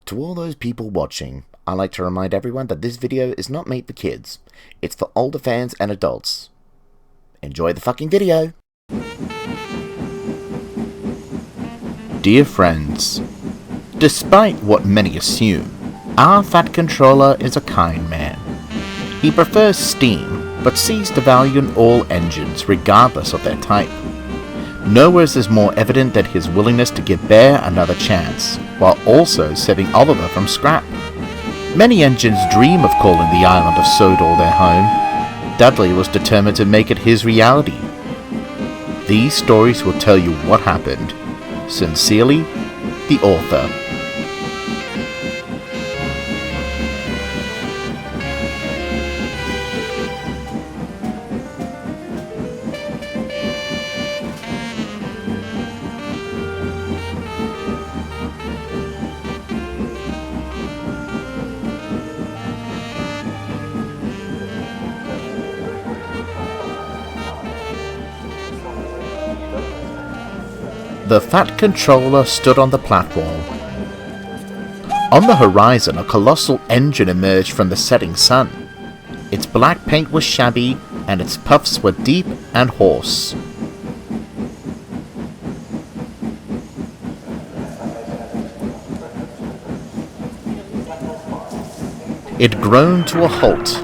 To all those people watching, I'd like to remind everyone that this video is not made for kids. It's for older fans and adults. Enjoy the fucking video! Dear friends, despite what many assume, our fat controller is a kind man. He prefers steam, but sees the value in all engines regardless of their type. Nowhere is this more evident than his willingness to give Bear another chance, while also saving Oliver from scrap. Many engines dream of calling the Island of Sodor their home. Dudley was determined to make it his reality. These stories will tell you what happened. Sincerely, the author. The fat controller stood on the platform. On the horizon, a colossal engine emerged from the setting sun. Its black paint was shabby, and its puffs were deep and hoarse. It groaned to a halt.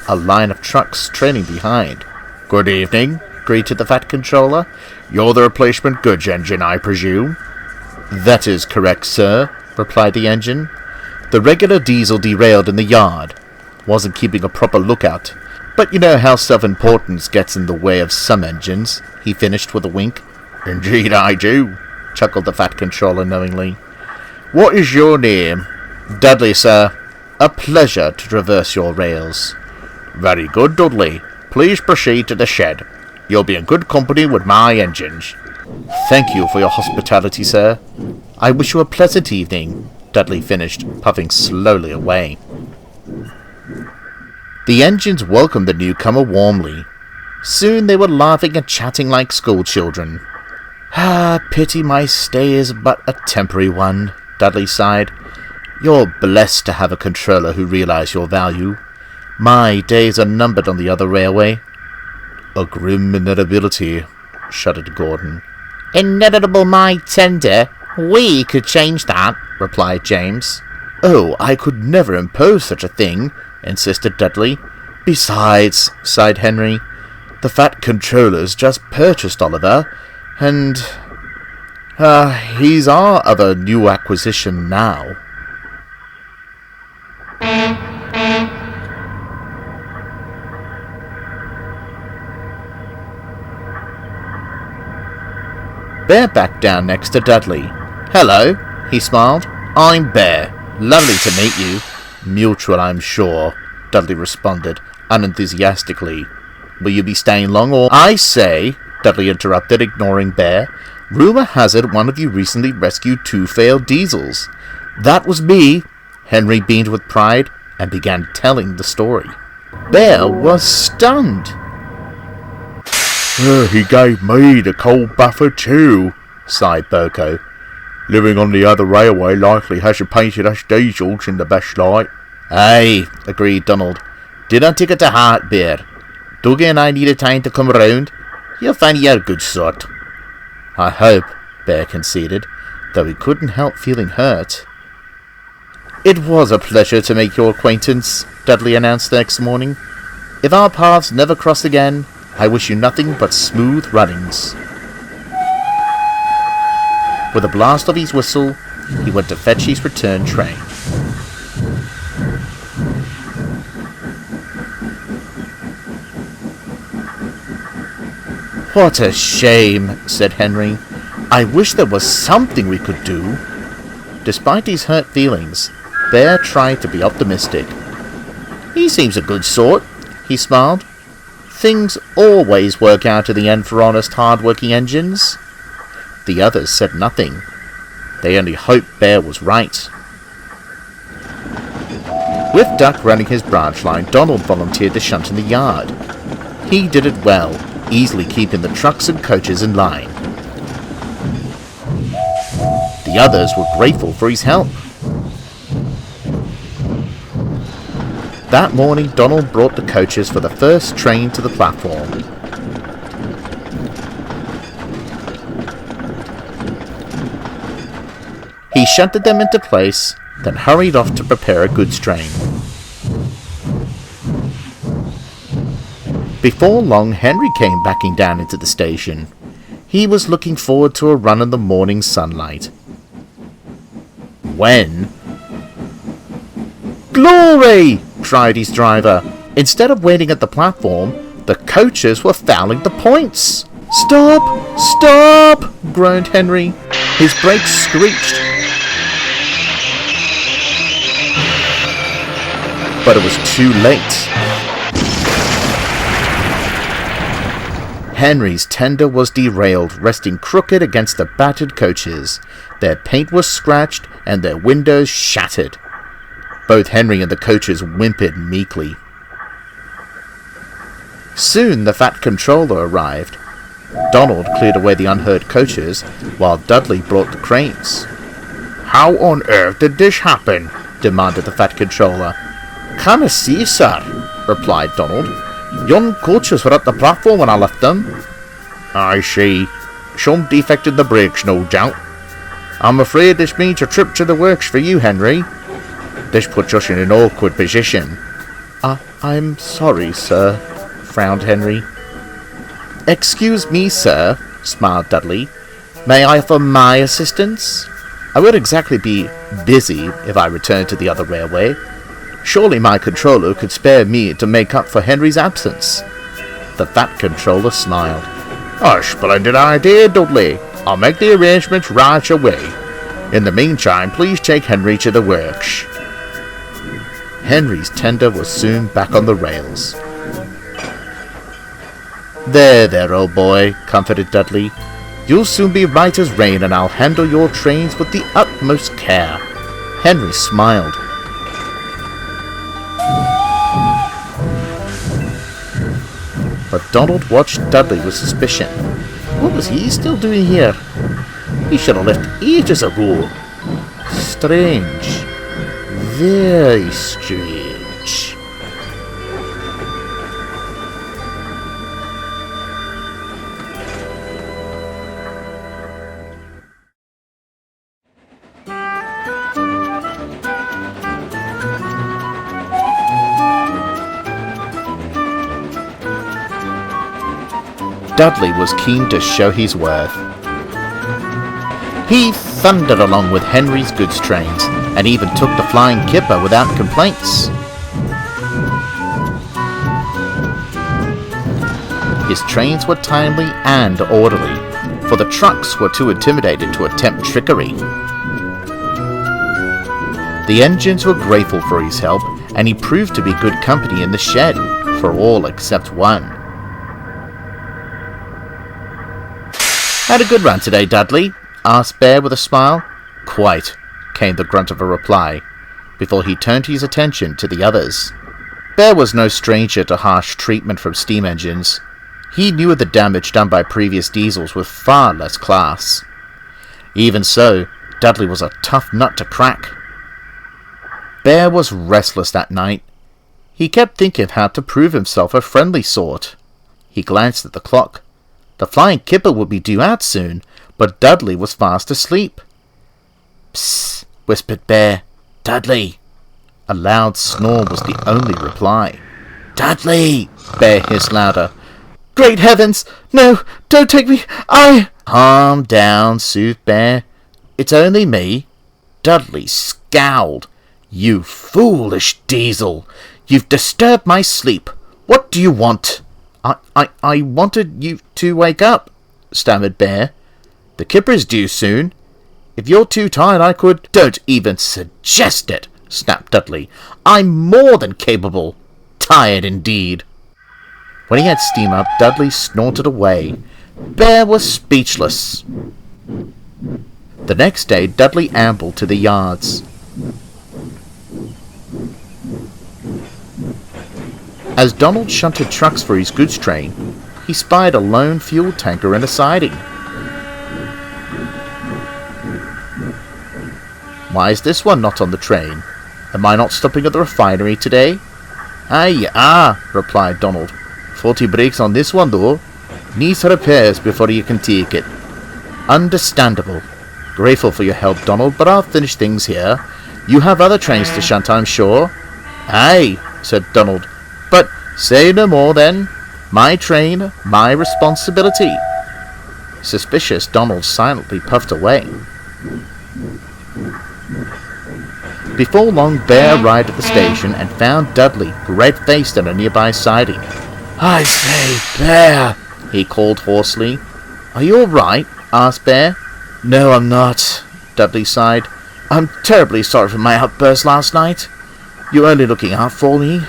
A line of trucks trailing behind. "Good evening," greeted the fat controller. "You're the replacement goods engine, I presume?" "That is correct, sir," replied the engine. "The regular diesel derailed in the yard. Wasn't keeping a proper lookout. But you know how self-importance gets in the way of some engines," he finished with a wink. "Indeed I do," chuckled the fat controller knowingly. "What is your name?" "Dudley, sir. A pleasure to traverse your rails." "Very good, Dudley. Please proceed to the shed. You'll be in good company with my engines." "Thank you for your hospitality, sir. I wish you a pleasant evening," Dudley finished, puffing slowly away. The engines welcomed the newcomer warmly. Soon they were laughing and chatting like schoolchildren. "Pity my stay is but a temporary one," Dudley sighed. "You're blessed to have a controller who realizes your value. My days are numbered on the other railway." "A grim inevitability," shuddered Gordon. "Inevitable, my tender. We could change that," replied James. "Oh, I could never impose such a thing," insisted Dudley. "Besides," sighed Henry, "the fat controller's just purchased Oliver, and he's our other new acquisition now." Bear backed down next to Dudley. "Hello," he smiled. "I'm Bear. Lovely to meet you." "Mutual, I'm sure," Dudley responded, unenthusiastically. "Will you be staying long or—" "I say," Dudley interrupted, ignoring Bear. "Rumour has it one of you recently rescued 2 failed diesels." "That was me," Henry beamed with pride, and began telling the story. Bear was stunned. "He gave me the cold buffer too," sighed Burko. "Living on the other railway likely hasn't painted us diesels in the best light." "Aye," agreed Donald. "Didn't take it to heart, Bear. Dougie and I needed time to come round. You'll find you're a good sort." "I hope," Bear conceded, though he couldn't help feeling hurt. "It was a pleasure to make your acquaintance," Dudley announced the next morning. "If our paths never cross again, I wish you nothing but smooth runnings." With a blast of his whistle, he went to fetch his return train. "What a shame," said Henry. "I wish there was something we could do." Despite his hurt feelings, Bear tried to be optimistic. "He seems a good sort," he smiled. "Things always work out in the end for honest, hard-working engines." The others said nothing. They only hoped Bear was right. With Duck running his branch line, Donald volunteered to shunt in the yard. He did it well, easily keeping the trucks and coaches in line. The The others were grateful for his help. That morning, Donald brought the coaches for the first train to the platform. He shunted them into place, then hurried off to prepare a goods train. Before long, Henry came backing down into the station. He was looking forward to a run in the morning sunlight. When... "Glory!" cried his driver. Instead of waiting at the platform, the coaches were fouling the points. "Stop! Stop!" groaned Henry. His brakes screeched. But it was too late. Henry's tender was derailed, resting crooked against the battered coaches. Their paint was scratched and their windows shattered. Both Henry and the coaches whimpered meekly. Soon the fat controller arrived. Donald cleared away the unhurt coaches, while Dudley brought the cranes. "How on earth did this happen?" demanded the fat controller. "Can't see, sir," replied Donald. "Young coaches were at the platform when I left them." "I see. Some defect in the brakes, no doubt. I'm afraid this means a trip to the works for you, Henry. This puts us in an awkward position." I'm sorry, sir," frowned Henry. "Excuse me, sir," smiled Dudley. "May I offer my assistance? I won't exactly be busy if I return to the other railway. Surely my controller could spare me to make up for Henry's absence." The fat controller smiled. "A splendid idea, Dudley. I'll make the arrangements right away. In the meantime, please take Henry to the works." Henry's tender was soon back on the rails. There, old boy," comforted Dudley. "You'll soon be right as rain, and I'll handle your trains with the utmost care." Henry smiled. But Donald watched Dudley with suspicion. What was he still doing here? He should have left ages ago. Strange. Very strange. Dudley was keen to show his worth. He thundered along with Henry's goods trains, and even took the flying kipper without complaints. His trains were timely and orderly, for the trucks were too intimidated to attempt trickery. The engines were grateful for his help, and he proved to be good company in the shed, for all except one. "Had a good run today, Dudley?" asked Bear with a smile. "Quite," came the grunt of a reply, before he turned his attention to the others. Bear was no stranger to harsh treatment from steam engines. He knew of the damage done by previous diesels with far less class. Even so, Dudley was a tough nut to crack. Bear was restless that night. He kept thinking of how to prove himself a friendly sort. He glanced at the clock. The flying kipper would be due out soon, but Dudley was fast asleep. "Psst," whispered Bear. "Dudley!" A loud snore was the only reply. "Dudley!" Bear hissed louder. "Great heavens! No! Don't take me! Calm down," soothed Bear. "It's only me." Dudley scowled. "You foolish diesel! You've disturbed my sleep. What do you want?" I wanted you to wake up," stammered Bear. "The kipper's due soon. If you're too tired, I could—" "Don't even suggest it," snapped Dudley. "I'm more than capable. Tired indeed." When he had steam up, Dudley snorted away. Bear was speechless. The next day, Dudley ambled to the yards. As Donald shunted trucks for his goods train, he spied a lone fuel tanker in a siding. Why is this one not on the train? Am I not stopping at the refinery today? Aye, you are, replied Donald. Faulty brakes on this one, though. Needs repairs before you can take it. Understandable. Grateful for your help, Donald, but I'll finish things here. You have other trains to shunt, I'm sure. Aye, said Donald. But say no more, then. My train, my responsibility. Suspicious, Donald silently puffed away. Before long, Bear arrived at the station and found Dudley, red-faced on a nearby siding. I say, Bear, he called hoarsely. Are you all right? Asked Bear. No, I'm not, Dudley sighed. I'm terribly sorry for my outburst last night. You're only looking out for me.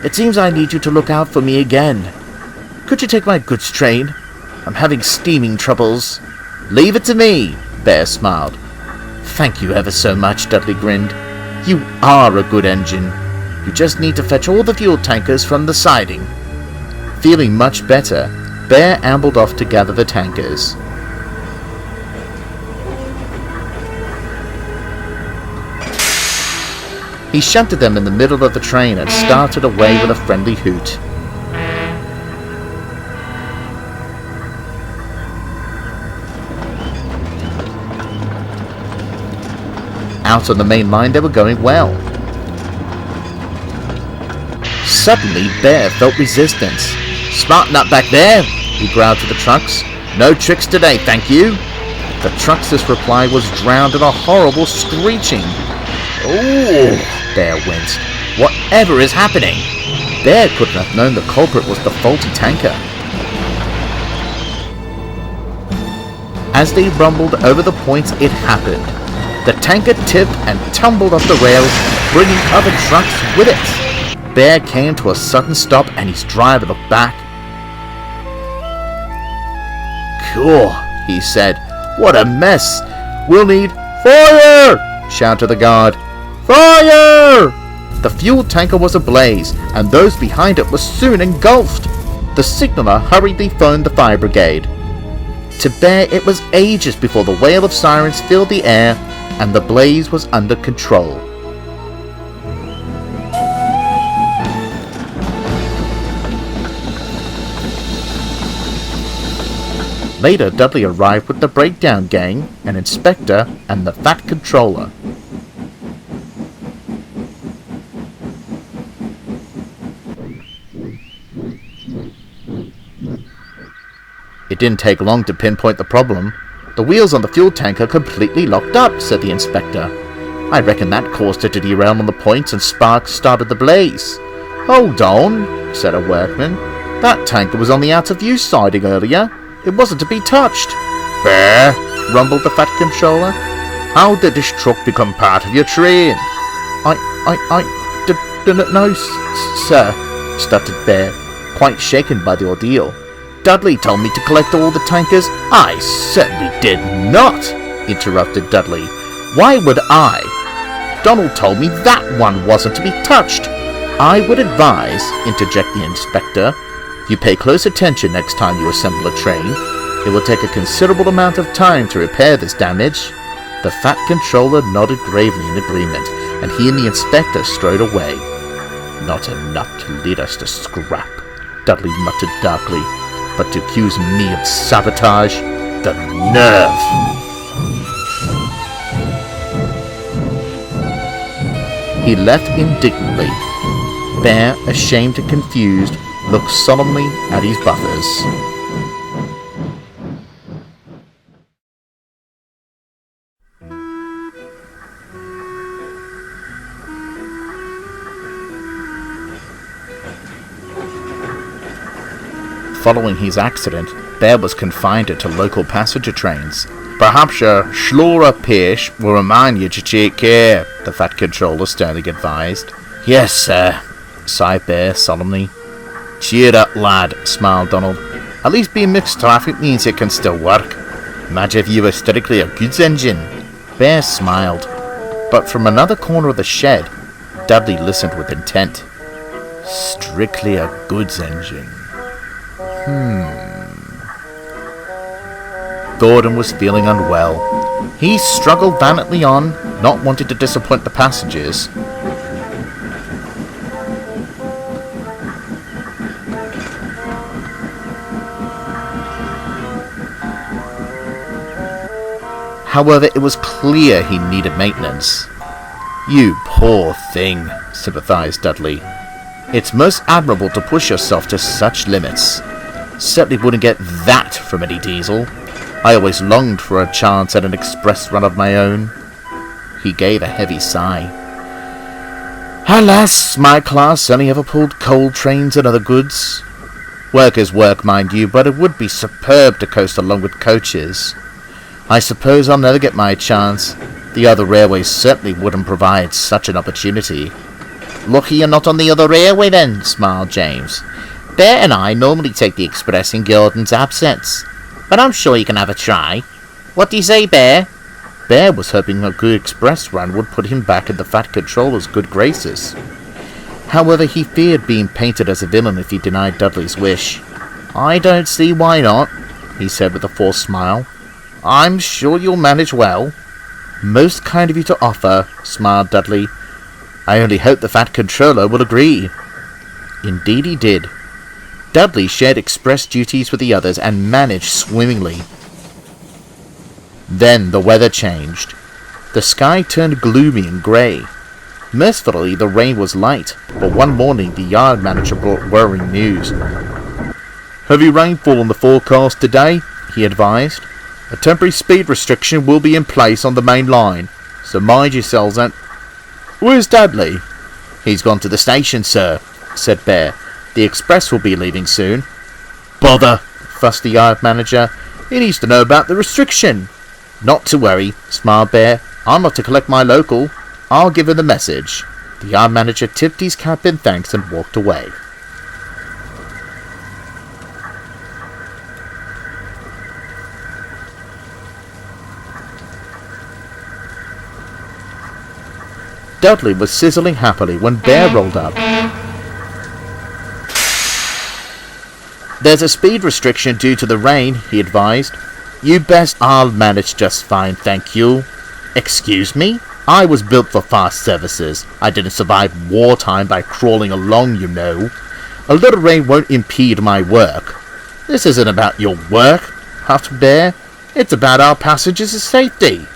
It seems I need you to look out for me again. Could you take my goods train? I'm having steaming troubles. Leave it to me, Bear smiled. Thank you ever so much, Dudley grinned. You are a good engine. You just need to fetch all the fuel tankers from the siding. Feeling much better, Bear ambled off to gather the tankers. He shunted them in the middle of the train and started away with a friendly hoot. Out on the main line they were going well. Suddenly Bear felt resistance. Smarten up back there, he growled to the trucks. No tricks today, thank you. The truckster's reply was drowned in a horrible screeching. Ooh, Bear winced. Whatever is happening? Bear couldn't have known the culprit was the faulty tanker. As they rumbled over the points, it happened. The tanker tipped and tumbled off the rails, bringing other trucks with it. Bear came to a sudden stop and his driver looked back. Cool, he said. What a mess! We'll need fire! Shouted the guard. Fire! The fuel tanker was ablaze, and those behind it were soon engulfed. The signaller hurriedly phoned the fire brigade. To Bear, it was ages before the wail of sirens filled the air, and the blaze was under control. Later, Dudley arrived with the breakdown gang, an inspector, and the fat controller. It didn't take long to pinpoint the problem. The wheels on the fuel tanker completely locked up, said the inspector. I reckon that caused it to derail on the points and sparks started the blaze. Hold on, said a workman. That tanker was on the out-of-use siding earlier. It wasn't to be touched. Bear, rumbled the fat controller. How did this truck become part of your train? I didn't know, sir, stuttered Bear, quite shaken by the ordeal. Dudley told me to collect all the tankers. I certainly did not, interrupted Dudley. Why would I? Donald told me that one wasn't to be touched. I would advise, interject the inspector, you pay close attention next time you assemble a train. It will take a considerable amount of time to repair this damage. The fat controller nodded gravely in agreement, and he and the inspector strode away. Not enough to lead us to scrap, Dudley muttered darkly. But to accuse me of sabotage? The nerve! He left indignantly. Bear, ashamed and confused, looked solemnly at his buffers. Following his accident, Bear was confined to local passenger trains. Perhaps your slower pace will remind you to take care, the fat controller sternly advised. Yes, sir, sighed Bear solemnly. Cheer up, lad, smiled Donald. At least being mixed traffic means it can still work. Imagine if you were strictly a goods engine. Bear smiled, but from another corner of the shed, Dudley listened with intent. Strictly a goods engine. Gordon was feeling unwell. He struggled valiantly on, not wanting to disappoint the passengers. However, it was clear he needed maintenance. "You poor thing," sympathized Dudley. "It's most admirable to push yourself to such limits. Certainly wouldn't get that from any diesel. I always longed for a chance at an express run of my own." He gave a heavy sigh. "Alas, my class only ever pulled coal trains and other goods. Work is work, mind you, but it would be superb to coast along with coaches. I suppose I'll never get my chance. The other railways certainly wouldn't provide such an opportunity." "Lucky you're not on the other railway then," smiled James. "Bear and I normally take the express in Gordon's absence, but I'm sure you can have a try. What do you say, Bear?" Bear was hoping a good express run would put him back in the Fat Controller's good graces. However, he feared being painted as a villain if he denied Dudley's wish. "I don't see why not," he said with a forced smile. "I'm sure you'll manage well." "Most kind of you to offer," smiled Dudley. "I only hope the Fat Controller will agree." Indeed he did. Dudley shared express duties with the others and managed swimmingly. Then the weather changed. The sky turned gloomy and grey. Mercifully, the rain was light, but one morning the yard manager brought worrying news. "Heavy rainfall on the forecast today," he advised. "A temporary speed restriction will be in place on the main line, so mind yourselves and—" "Where's Dudley?" "He's gone to the station, sir," said Bear. "The express will be leaving soon." "Bother!" fussed the yard manager. "He needs to know about the restriction." "Not to worry," smiled Bear. "I'm off to collect my local. I'll give him the message." The yard manager tipped his cap in thanks and walked away. Dudley was sizzling happily when Bear rolled up. "There's a speed restriction due to the rain," he advised. "You best I'll manage just fine, thank you." "Excuse me? I was built for fast services. I didn't survive wartime by crawling along, you know. A little rain won't impede my work." "This isn't about your work," huffed Bear. "It's about our passengers' safety."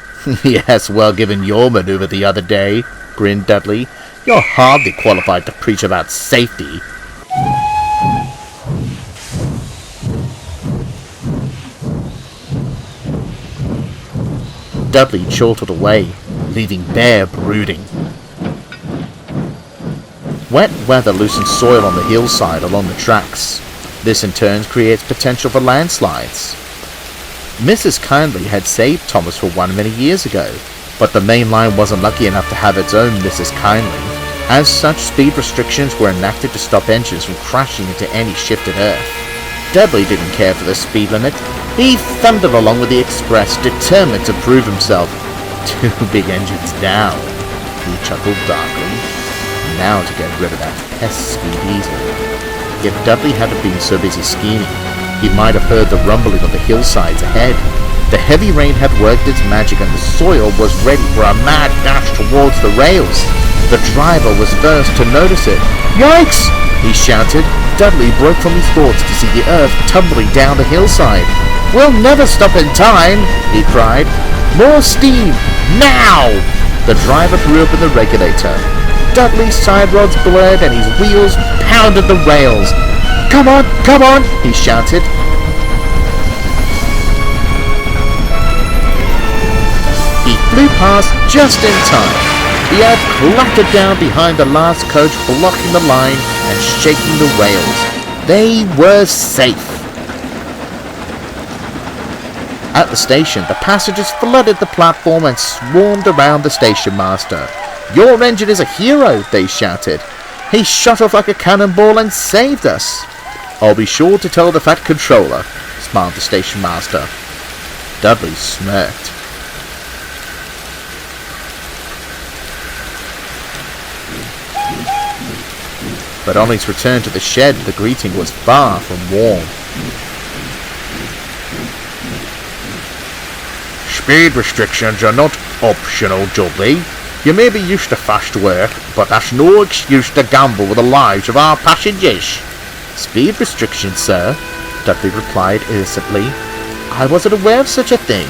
"Yes, well, given your maneuver the other day," grinned Dudley. "You're hardly qualified to preach about safety." Dudley chortled away, leaving Bear brooding. Wet weather loosens soil on the hillside along the tracks. This in turn creates potential for landslides. Mrs. Kindly had saved Thomas for one many years ago, but the main line wasn't lucky enough to have its own Mrs. Kindly. As such, speed restrictions were enacted to stop engines from crashing into any shifted earth. Dudley didn't care for the speed limit. He thundered along with the express, determined to prove himself. "Two big engines down," he chuckled darkly. Now to get rid of that pesky diesel. If Dudley hadn't been so busy scheming, he might have heard the rumbling of the hillsides ahead. The heavy rain had worked its magic and the soil was ready for a mad dash towards the rails. The driver was first to notice it. "Yikes!" he shouted. Dudley broke from his thoughts to see the earth tumbling down the hillside. "We'll never stop in time!" he cried. "More steam! Now!" The driver threw open the regulator. Dudley's side rods blurred and his wheels pounded the rails. Come on, he shouted. He flew past just in time. The earth clattered down behind the last coach, blocking the line and shaking the rails. They were safe. At the station, the passengers flooded the platform and swarmed around the station master. "Your engine is a hero," they shouted. "He shot off like a cannonball and saved us." "I'll be sure to tell the Fat Controller," smiled the station master. Dudley smirked. But on his return to the shed, the greeting was far from warm. Speed restrictions are not optional, Dudley. You may be used to fast work, but that's no excuse to gamble with the lives of our passengers. Speed restrictions, sir, Dudley replied innocently. I wasn't aware of such a thing.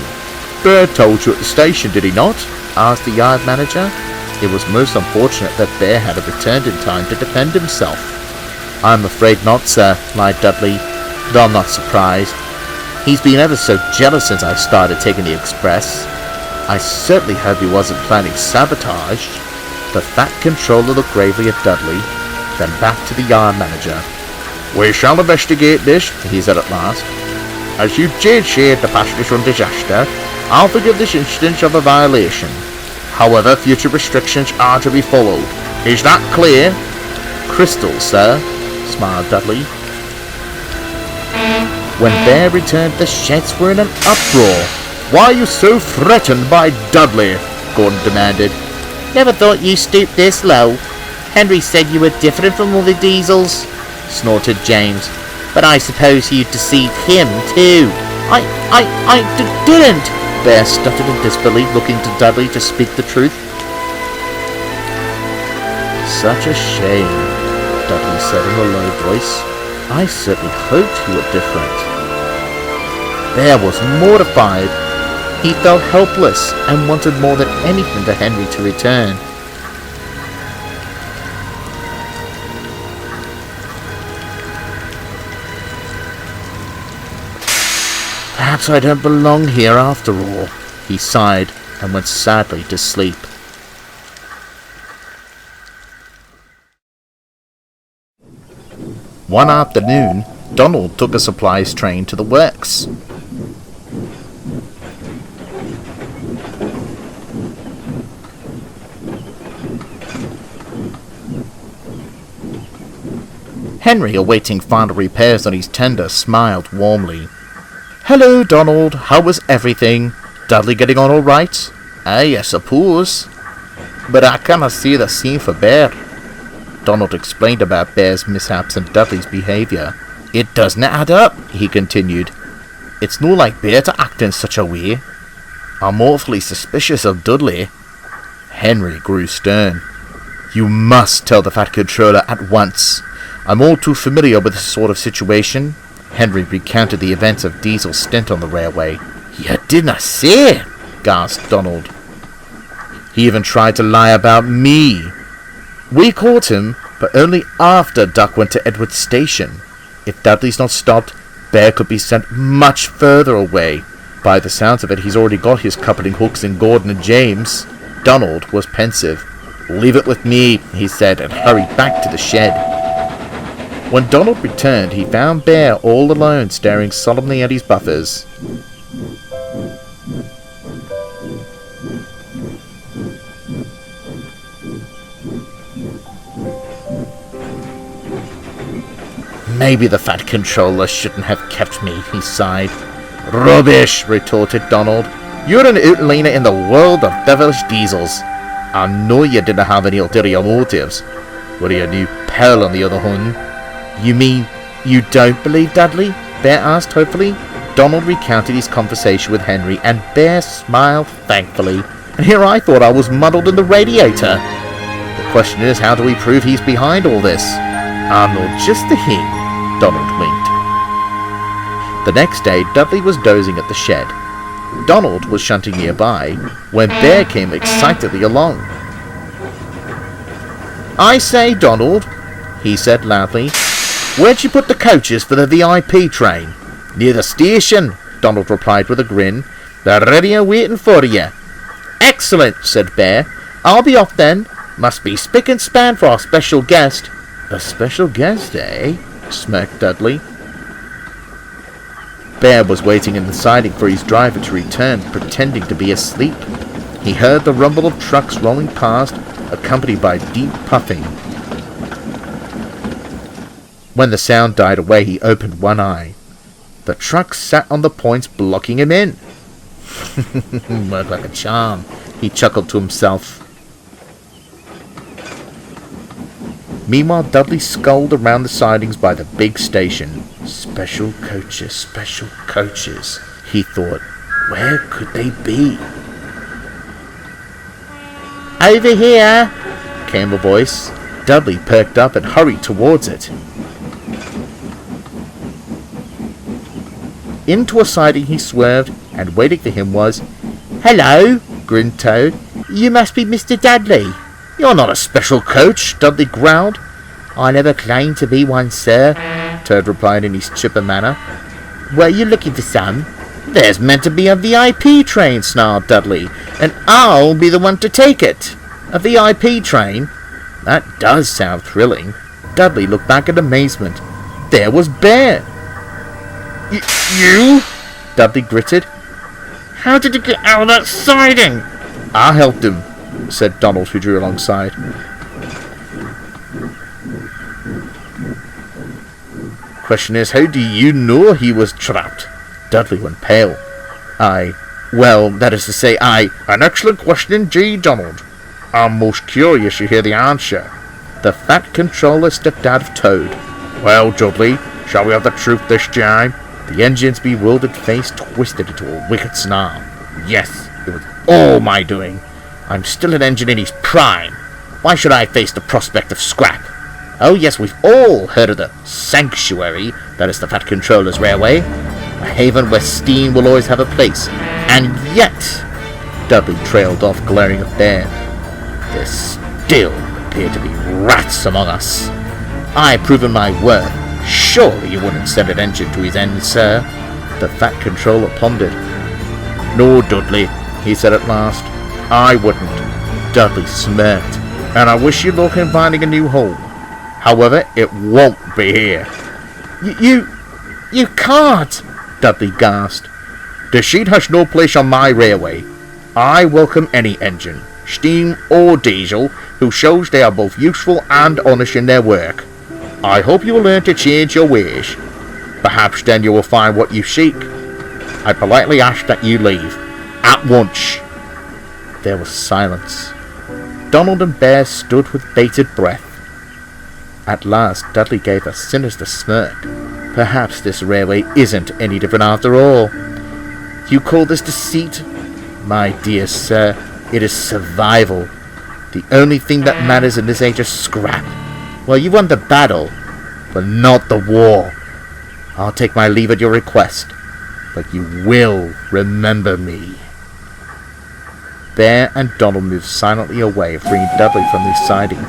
Bear told you at the station, did he not? Asked the yard manager. It was most unfortunate that Bear hadn't returned in time to defend himself. I'm afraid not, sir, lied Dudley, though I'm not surprised. He's been ever so jealous since I started taking the express. I certainly hope he wasn't planning sabotage. The fat controller looked gravely at Dudley, then back to the yard manager. We shall investigate this, he said at last. As you did share the passengers from disaster, I'll forgive this instance of a violation. However, future restrictions are to be followed. Is that clear? Crystal, sir, smiled Dudley. When Bear returned, the sheds were in an uproar. Why are you so threatened by Dudley? Gordon demanded. Never thought you stooped this low. Henry said you were different from all the diesels, snorted James. But I suppose you deceived him too. I didn't. Bear stuttered in disbelief, looking to Dudley to speak the truth. Such a shame, Dudley said in a low voice. I certainly hoped you were different. Bear was mortified. He felt helpless and wanted more than anything for Henry to return. Perhaps I don't belong here after all, he sighed and went sadly to sleep. One afternoon, Donald took a supplies train to the works. Henry, awaiting final repairs on his tender, smiled warmly. Hello, Donald. How was everything? Dudley getting on all right? Aye, I suppose. But I cannot see the scene for Bear. Donald explained about Bear's mishaps and Dudley's behaviour. It doesn't add up, he continued. It's no like Bear to act in such a way. I'm awfully suspicious of Dudley. Henry grew stern. You must tell the fat controller at once. I'm all too familiar with this sort of situation. Henry recounted the events of Diesel's stint on the railway. You didn't say, gasped Donald. He even tried to lie about me. We caught him, but only after Duck went to Edward's station. If Dudley's not stopped, Bear could be sent much further away. By the sounds of it, he's already got his coupling hooks in Gordon and James. Donald was pensive. Leave it with me, he said, and hurried back to the shed. When Donald returned, he found Bear all alone, staring solemnly at his buffers. Maybe the fat controller shouldn't have kept me, he sighed. Rubbish, retorted Donald. You're an outliner in the world of devilish diesels. I know you didn't have any ulterior motives. Were you a new pal on the other hand? You mean you don't believe Dudley? Bear asked hopefully. Donald recounted his conversation with Henry, and Bear smiled thankfully. And here I thought I was muddled in the radiator. The question is, how do we prove he's behind all this? I'm not just a him, Donald winked. The next day, Dudley was dozing at the shed. Donald was shunting nearby when Bear came excitedly along. I say, Donald, he said loudly, where'd you put the coaches for the VIP train? Near the station, Donald replied with a grin. They're ready and waiting for you. Excellent, said Bear. I'll be off then. Must be spick and span for our special guest. A special guest, eh? Smirked Dudley. Bear was waiting in the siding for his driver to return, pretending to be asleep. He heard the rumble of trucks rolling past, accompanied by deep puffing. When the sound died away, he opened one eye. The truck sat on the points, blocking him in. Worked like a charm, he chuckled to himself. Meanwhile, Dudley sculled around the sidings by the big station. Special coaches, he thought. Where could they be? Over here, came a voice. Dudley perked up and hurried towards it. Into a siding he swerved, and waiting for him was, Hello, grinned Toad. you must be Mr. Dudley. You're not a special coach, Dudley growled. I never claimed to be one, sir, Toad replied in his chipper manner. Were you looking for some? There's meant to be a VIP train, snarled Dudley, and I'll be the one to take it. A VIP train? That does sound thrilling. Dudley looked back in amazement. There was Bear. You? Dudley gritted. How did you get out of that siding? I helped him, said Donald, who drew alongside. Question is, how do you know he was trapped? Dudley went pale. That is to say, an excellent question indeed, Donald. I'm most curious to hear the answer. The fat controller stepped out of Toad. Well, Dudley, shall we have the truth this time? The engine's bewildered face twisted into a wicked snarl. Yes, it was all my doing. I'm still an engine in his prime. Why should I face the prospect of scrap? Oh yes, we've all heard of the sanctuary, that is the Fat Controller's Railway. A haven where steam will always have a place. And yet, Dudley trailed off, glaring at Bear. There still appear to be rats among us. I've proven my worth. Surely you wouldn't send an engine to his end, sir? The Fat Controller pondered. No, Dudley, he said at last. I wouldn't. Dudley smirked. And I wish you luck in finding a new home. However, it won't be here. You can't, Dudley gasped. The sheet has no place on my railway. I welcome any engine, steam or diesel, who shows they are both useful and honest in their work. I hope you will learn to change your ways. Perhaps then you will find what you seek. I politely ask that you leave. At once. There was silence. Donald and Bear stood with bated breath. At last, Dudley gave a sinister smirk. Perhaps this railway isn't any different after all. You call this deceit? My dear sir, it is survival. The only thing that matters in this age is scrap. Well, you won the battle, but not the war. I'll take my leave at your request, but you will remember me. Bear and Donald moved silently away, freeing Dudley from the siding.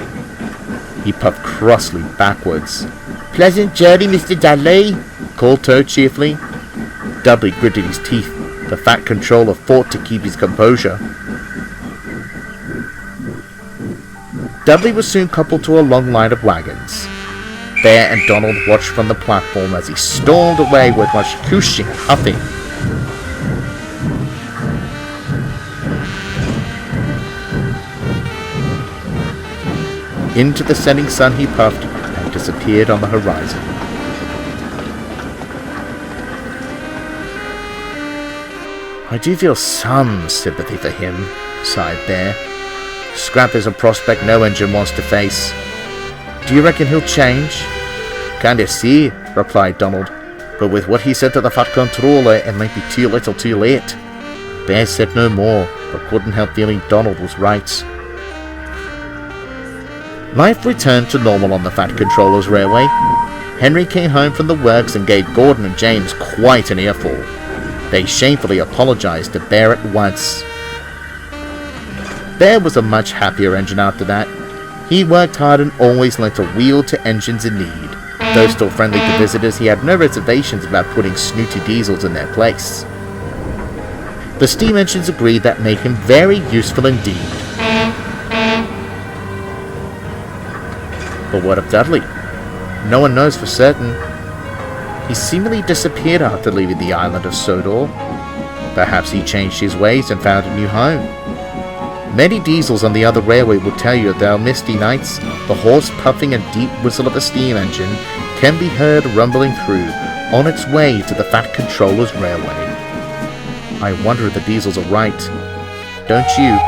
He puffed crossly backwards. Pleasant journey, Mr. Dudley, called Toad cheerfully. Dudley gritted his teeth. The Fat Controller fought to keep his composure. Dudley was soon coupled to a long line of wagons. Bear and Donald watched from the platform as he stormed away with much hooshing and huffing. Into the setting sun he puffed and disappeared on the horizon. I do feel some sympathy for him, sighed Bear. Scrap is a prospect no engine wants to face. Do you reckon he'll change? Can't see, replied Donald, but with what he said to the Fat Controller, it might be too little too late. Bear said no more, but couldn't help feeling Donald was right. Life returned to normal on the Fat Controller's Railway. Henry came home from the works and gave Gordon and James quite an earful. They shamefully apologized to Bear at once. Bear was a much happier engine after that. He worked hard and always lent a wheel to engines in need. Though still friendly to visitors, he had no reservations about putting snooty diesels in their place. The steam engines agreed that made him very useful indeed. But what of Dudley? No one knows for certain. He seemingly disappeared after leaving the Island of Sodor. Perhaps he changed his ways and found a new home. Many diesels on the other railway will tell you that on misty nights, the hoarse puffing and deep whistle of a steam engine can be heard rumbling through on its way to the Fat Controller's Railway. I wonder if the diesels are right. Don't you?